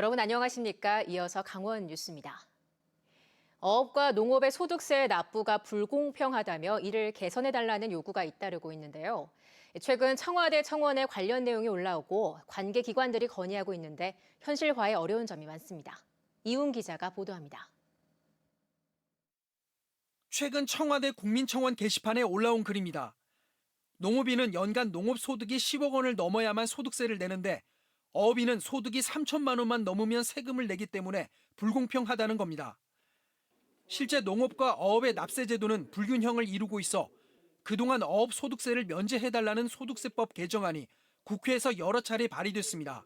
여러분 안녕하십니까? 이어서 강원 뉴스입니다. 어업과 농업의 소득세 납부가 불공평하다며 이를 개선해달라는 요구가 잇따르고 있는데요. 최근 청와대 청원에 관련 내용이 올라오고 관계 기관들이 건의하고 있는데 현실화에 어려운 점이 많습니다. 이훈 기자가 보도합니다. 최근 청와대 국민청원 게시판에 올라온 글입니다. 농업인은 연간 농업소득이 10억 원을 넘어야만 소득세를 내는데 어업인은 소득이 3천만 원만 넘으면 세금을 내기 때문에 불공평하다는 겁니다. 실제 농업과 어업의 납세 제도는 불균형을 이루고 있어 그동안 어업 소득세를 면제해달라는 소득세법 개정안이 국회에서 여러 차례 발의됐습니다.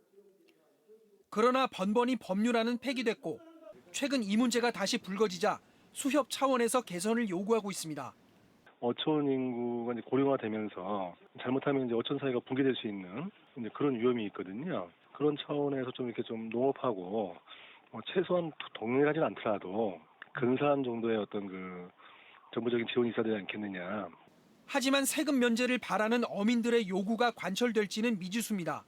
그러나 번번이 법률안은 폐기됐고 최근 이 문제가 다시 불거지자 수협 차원에서 개선을 요구하고 있습니다. 어촌 인구가 이제 고령화되면서 잘못하면 이제 어촌 사회가 붕괴될 수 있는 이제 그런 위험이 있거든요. 그런 차원에서 좀 이렇게 좀 농업하고 최소한 동일하지는 않더라도 근사한 정도의 어떤 그 정부적인 지원이 있어야 되지 않겠느냐. 하지만 세금 면제를 바라는 어민들의 요구가 관철될지는 미지수입니다.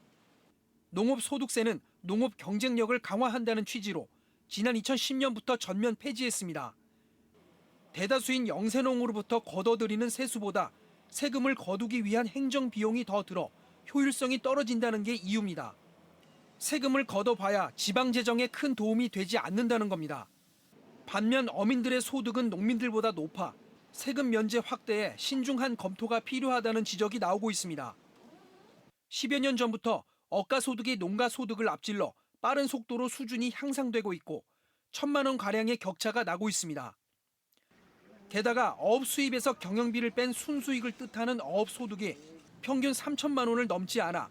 농업소득세는 농업 경쟁력을 강화한다는 취지로 지난 2010년부터 전면 폐지했습니다. 대다수인 영세농으로부터 걷어들이는 세수보다 세금을 거두기 위한 행정 비용이 더 들어 효율성이 떨어진다는 게 이유입니다. 세금을 걷어봐야 지방 재정에 큰 도움이 되지 않는다는 겁니다. 반면 어민들의 소득은 농민들보다 높아 세금 면제 확대에 신중한 검토가 필요하다는 지적이 나오고 있습니다. 10여 년 전부터 억가소득이 농가소득을 앞질러 빠른 속도로 수준이 향상되고 있고 1,000만 원 가량의 격차가 나고 있습니다. 게다가 어업 수입에서 경영비를 뺀 순수익을 뜻하는 어업 소득이 평균 3천만 원을 넘지 않아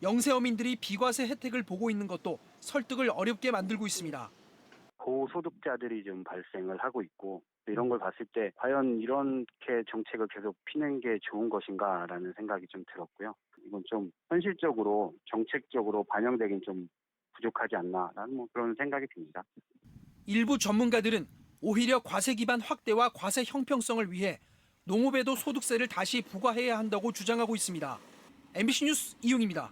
영세어민들이 비과세 혜택을 보고 있는 것도 설득을 어렵게 만들고 있습니다. 고소득자들이 좀 발생을 하고 있고 이런 걸 봤을 때 과연 이렇게 정책을 계속 피는 게 좋은 것인가라는 생각이 좀 들었고요. 이건 좀 현실적으로 정책적으로 반영되긴 좀 부족하지 않나라는 그런 생각이 듭니다. 일부 전문가들은 오히려 과세 기반 확대와 과세 형평성을 위해 농업에도 소득세를 다시 부과해야 한다고 주장하고 있습니다. MBC 뉴스 이용입니다.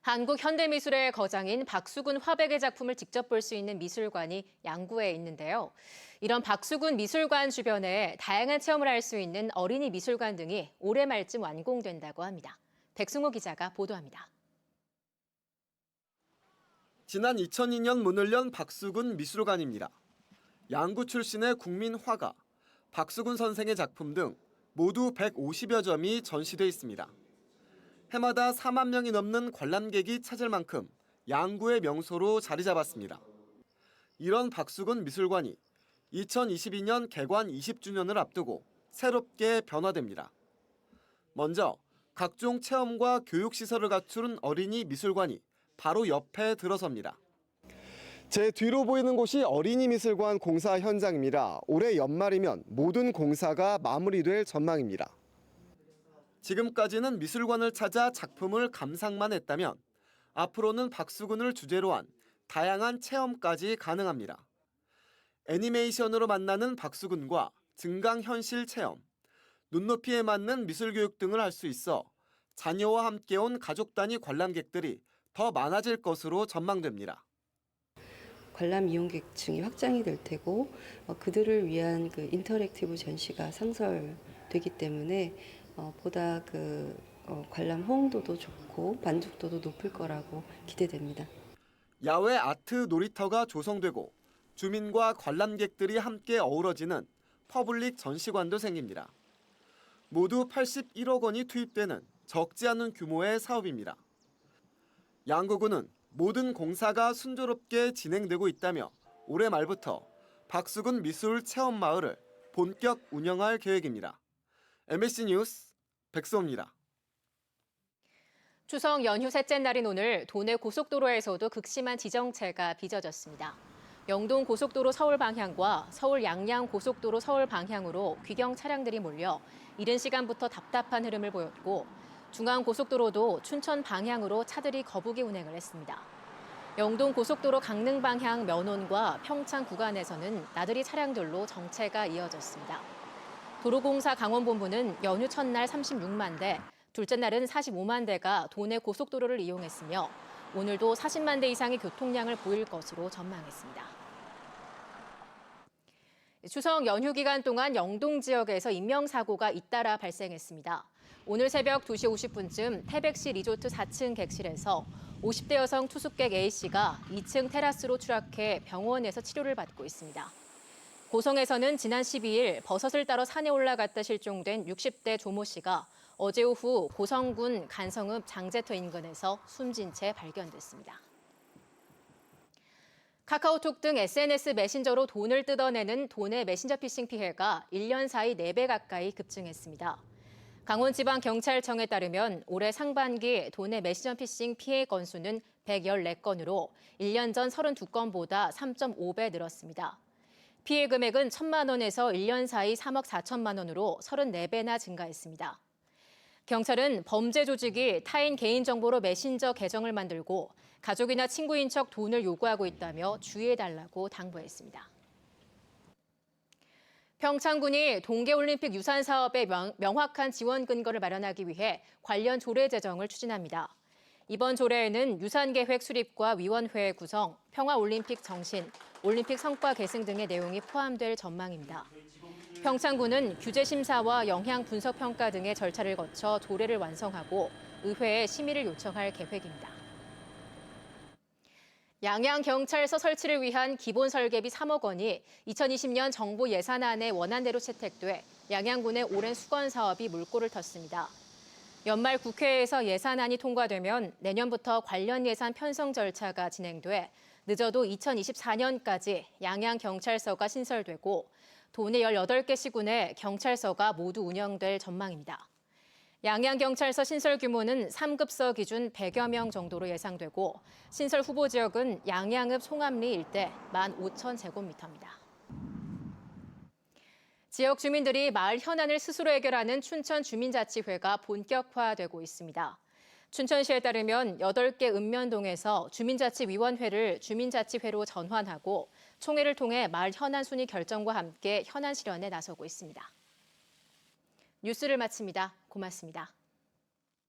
한국현대미술의 거장인 박수근 화백의 작품을 직접 볼 수 있는 미술관이 양구에 있는데요. 이런 박수근 미술관 주변에 다양한 체험을 할 수 있는 어린이 미술관 등이 올해 말쯤 완공된다고 합니다. 백승호 기자가 보도합니다. 지난 2002년 문을 연 박수근 미술관입니다. 양구 출신의 국민 화가, 박수근 선생의 작품 등 모두 150여 점이 전시돼 있습니다. 해마다 4만 명이 넘는 관람객이 찾을 만큼 양구의 명소로 자리 잡았습니다. 이런 박수근 미술관이 2022년 개관 20주년을 앞두고 새롭게 변화됩니다. 먼저 각종 체험과 교육시설을 갖춘 어린이 미술관이 바로 옆에 들어섭니다. 제 뒤로 보이는 곳이 어린이 미술관 공사 현장입니다. 올해 연말이면 모든 공사가 마무리될 전망입니다. 지금까지는 미술관을 찾아 작품을 감상만 했다면 앞으로는 박수근을 주제로 한 다양한 체험까지 가능합니다. 애니메이션으로 만나는 박수근과 증강현실 체험, 눈높이에 맞는 미술교육 등을 할 수 있어 자녀와 함께 온 가족 단위 관람객들이 더 많아질 것으로 전망됩니다. 관람 이용객층이 확장이 될 테고 그들을 위한 그 인터랙티브 전시가 상설되기 때문에 보다 관람 호응도도 좋고 만족도도 높을 거라고 기대됩니다. 야외 아트 놀이터가 조성되고 주민과 관람객들이 함께 어우러지는 퍼블릭 전시관도 생깁니다. 모두 81억 원이 투입되는 적지 않은 규모의 사업입니다. 양구군은 모든 공사가 순조롭게 진행되고 있다며 올해 말부터 박수근 미술 체험마을을 본격 운영할 계획입니다. MBC 뉴스 백수호입니다. 추석 연휴 셋째 날인 오늘 도내 고속도로에서도 극심한 지정체가 빚어졌습니다. 영동 고속도로 서울 방향과 서울 양양 고속도로 서울 방향으로 귀경 차량들이 몰려 이른 시간부터 답답한 흐름을 보였고 중앙 고속도로도 춘천 방향으로 차들이 거북이 운행을 했습니다. 영동 고속도로 강릉 방향 면원과 평창 구간에서는 나들이 차량들로 정체가 이어졌습니다. 도로공사 강원본부는 연휴 첫날 36만 대, 둘째 날은 45만 대가 도내 고속도로를 이용했으며 오늘도 40만 대 이상의 교통량을 보일 것으로 전망했습니다. 추석 연휴 기간 동안 영동 지역에서 인명사고가 잇따라 발생했습니다. 오늘 새벽 2시 50분쯤 태백시 리조트 4층 객실에서 50대 여성 투숙객 A씨가 2층 테라스로 추락해 병원에서 치료를 받고 있습니다. 고성에서는 지난 12일 버섯을 따러 산에 올라갔다 실종된 60대 조모 씨가 어제 오후 고성군 간성읍 장제터 인근에서 숨진 채 발견됐습니다. 카카오톡 등 SNS 메신저로 돈을 뜯어내는 돈의 메신저 피싱 피해가 1년 사이 4배 가까이 급증했습니다. 강원지방경찰청에 따르면 올해 상반기 돈의 메신저 피싱 피해 건수는 114건으로 1년 전 32건보다 3.5배 늘었습니다. 피해 금액은 1,000만 원에서 1년 사이 3억 4천만 원으로 34배나 증가했습니다. 경찰은 범죄 조직이 타인 개인정보로 메신저 계정을 만들고 가족이나 친구인 척 돈을 요구하고 있다며 주의해달라고 당부했습니다. 평창군이 동계올림픽 유산 사업에 명확한 지원 근거를 마련하기 위해 관련 조례 제정을 추진합니다. 이번 조례에는 유산계획 수립과 위원회 구성, 평화올림픽 정신, 올림픽 성과 계승 등의 내용이 포함될 전망입니다. 평창군은 규제 심사와 영향 분석 평가 등의 절차를 거쳐 조례를 완성하고 의회에 심의를 요청할 계획입니다. 양양경찰서 설치를 위한 기본 설계비 3억 원이 2020년 정부 예산안에 원안대로 채택돼 양양군의 오랜 수건 사업이 물꼬를 텄습니다. 연말 국회에서 예산안이 통과되면 내년부터 관련 예산 편성 절차가 진행돼 늦어도 2024년까지 양양경찰서가 신설되고 도내 18개 시군에 경찰서가 모두 운영될 전망입니다. 양양경찰서 신설 규모는 3급서 기준 100여 명 정도로 예상되고 신설 후보 지역은 양양읍 송암리 일대 15,000제곱미터입니다. 지역 주민들이 마을 현안을 스스로 해결하는 춘천 주민자치회가 본격화되고 있습니다. 춘천시에 따르면 8개 읍면동에서 주민자치위원회를 주민자치회로 전환하고 총회를 통해 마을 현안 순위 결정과 함께 현안 실현에 나서고 있습니다. 뉴스를 마칩니다. 고맙습니다.